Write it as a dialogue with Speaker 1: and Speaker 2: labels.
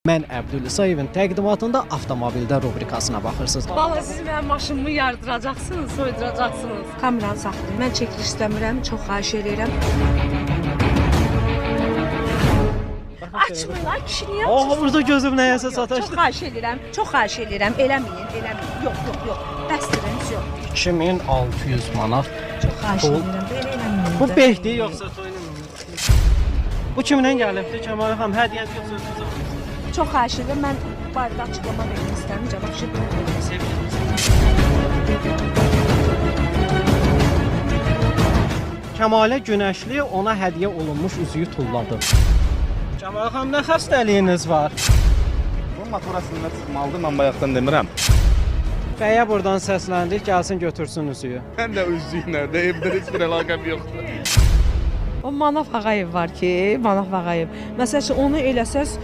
Speaker 1: Mən Əbdül İsayevin təqdimatında avtomobildə rubrikasına baxırsınız.
Speaker 2: Valla siz mənim maşınımı yardıracaqsınız, soyduracaqsınız. Kameranı saxlayın. Mən çəkiliş istəmirəm, çox xahiş edirəm. Açmayın, ay kişi niyə açırsınız?
Speaker 1: Burada gözüm nəyəsə
Speaker 2: Çox
Speaker 1: sataşdı.
Speaker 2: xahiş edirəm, çox xahiş edirəm. Eləməyin. Yox. Bəsdiriniz yox.
Speaker 1: 2600 manat.
Speaker 2: Çox xahiş edirəm, belə eləməyin.
Speaker 1: Bu behdi yoxsa toyunun? Bu kimdən gəlibdi? Kəmal xanım, hədiyyəsi yoxsa özünüzə?
Speaker 2: Çox xahiş edirəm, mən barədə açıqlama vermək istəmirəm. Cavab
Speaker 1: Kəmalə Günəşli ona hədiyyə olunmuş üzüyü tulladı. Kəmal xanım, nə xəstəliyiniz var?
Speaker 3: Bu maturasında çıxmalıdır, mən bayaqdan demirəm.
Speaker 1: Bəyə buradan səsləndik, gəlsin götürsün üzüyü.
Speaker 3: Mən də üzüylə də evdə heç bir əlaqəm yoxdur.
Speaker 2: O Manaf Ağayev var ki, Manaf Ağayev. Məsələn, onu eləsəz